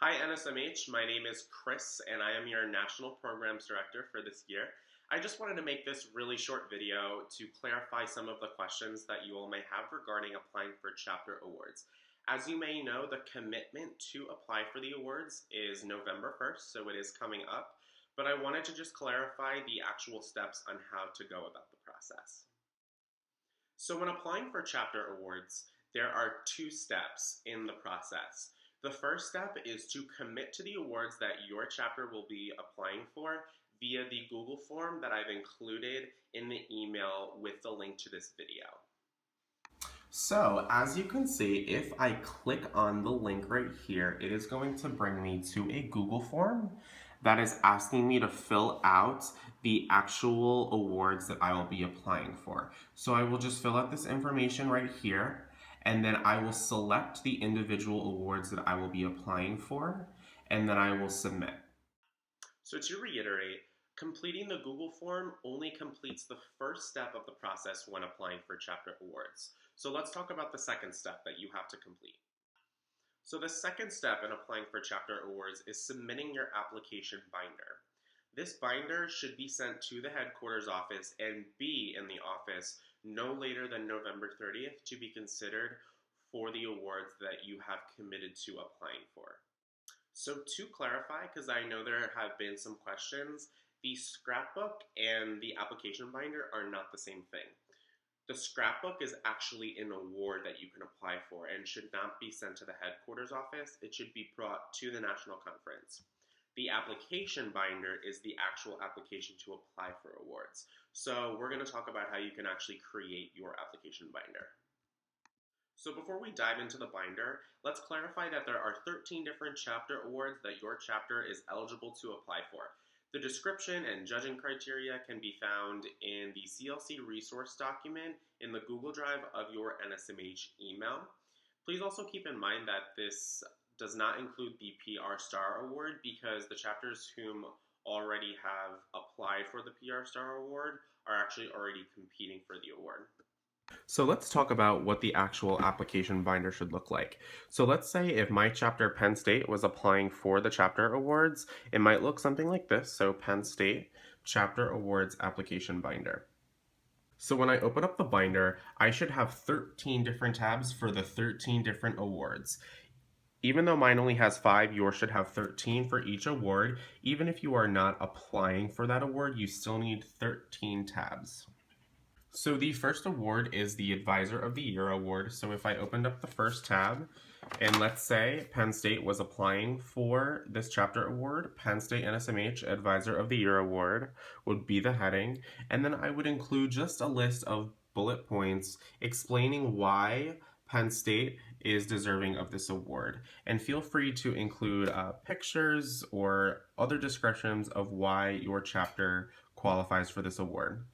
Hi NSMH, my name is Chris and I am your National Programs Director for this year. I just wanted to make this really short video to clarify some of the questions that you all may have regarding applying for chapter awards. As you may know, the commitment to apply for the awards is November 1st, so it is coming up, but I wanted to just clarify the actual steps on how to go about the process. So when applying for chapter awards, there are two steps in the process. The first step is to commit to the awards that your chapter will be applying for via the Google form that I've included in the email with the link to this video. So as you can see, if I click on the link right here, it is going to bring me to a Google form that is asking me to fill out the actual awards that I will be applying for. So I will just fill out this information right here, and then I will select the individual awards that I will be applying for, and then I will submit. So to reiterate, completing the Google form only completes the first step of the process when applying for chapter awards. So let's talk about the second step that you have to complete. So the second step in applying for chapter awards is submitting your application binder. This binder should be sent to the headquarters office and be in the office no later than November 30th to be considered for the awards that you have committed to applying for. So to clarify, because I know there have been some questions, the scrapbook and the application binder are not the same thing. The scrapbook is actually an award that you can apply for and should not be sent to the headquarters office. It should be brought to the national conference. The application binder is the actual application to apply for awards. So we're going to talk about how you can actually create your application binder. So before we dive into the binder, let's clarify that there are 13 different chapter awards that your chapter is eligible to apply for. The description and judging criteria can be found in the CLC resource document in the Google Drive of your NSMH email. Please also keep in mind that this does not include the PR Star Award because the chapters whom already have applied for the PR Star Award are actually already competing for the award. So let's talk about what the actual application binder should look like. So let's say if my chapter Penn State was applying for the chapter awards, it might look something like this. So Penn State Chapter Awards Application Binder. So when I open up the binder, I should have 13 different tabs for the 13 different awards. Even though mine only has 5, yours should have 13 for each award. Even if you are not applying for that award, you still need 13 tabs. So the first award is the Advisor of the Year award. So if I opened up the first tab, and let's say Penn State was applying for this chapter award, Penn State NSMH Advisor of the Year award would be the heading, and then I would include just a list of bullet points explaining why Penn State is deserving of this award. And feel free to include pictures or other descriptions of why your chapter qualifies for this award.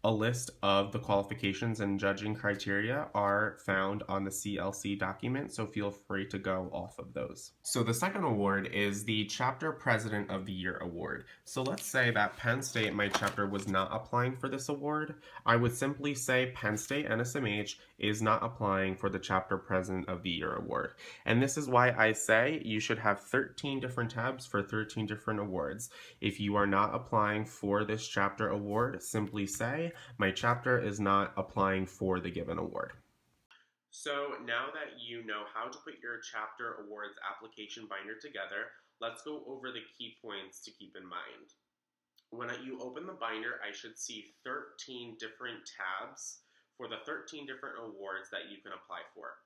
A list of the qualifications and judging criteria are found on the CLC document, so feel free to go off of those. So the second award is the Chapter President of the Year award. So let's say that Penn State, my chapter, was not applying for this award. I would simply say Penn State NSMH is not applying for the Chapter President of the Year award. And this is why I say you should have 13 different tabs for 13 different awards. If you are not applying for this chapter award, simply say my chapter is not applying for the given award. So now that you know how to put your chapter awards application binder together, let's go over the key points to keep in mind. When you open the binder, I should see 13 different tabs for the 13 different awards that you can apply for.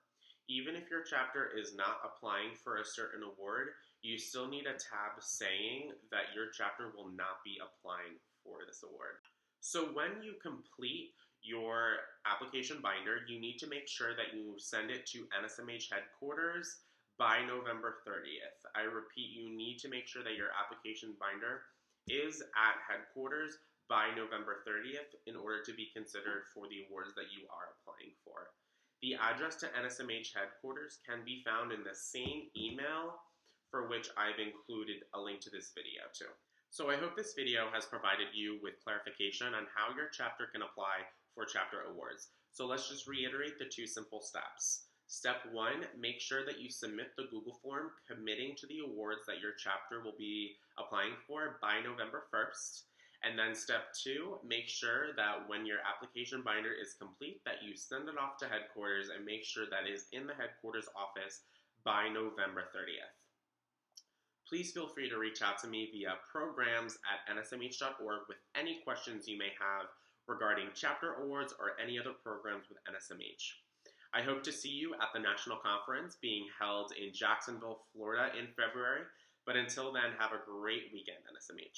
Even if your chapter is not applying for a certain award, you still need a tab saying that your chapter will not be applying for this award. So when you complete your application binder, you need to make sure that you send it to NSMH headquarters by November 30th. I repeat, you need to make sure that your application binder is at headquarters by November 30th in order to be considered for the awards that you are applying for. The address to NSMH headquarters can be found in the same email for which I've included a link to this video too. So I hope this video has provided you with clarification on how your chapter can apply for chapter awards. So let's just reiterate the two simple steps. Step 1, make sure that you submit the Google form committing to the awards that your chapter will be applying for by November 1st. And then step 2, make sure that when your application binder is complete, that you send it off to headquarters and make sure that it is in the headquarters office by November 30th. Please feel free to reach out to me via programs@nsmh.org with any questions you may have regarding chapter awards or any other programs with NSMH. I hope to see you at the national conference being held in Jacksonville, Florida in February. But until then, have a great weekend, NSMH.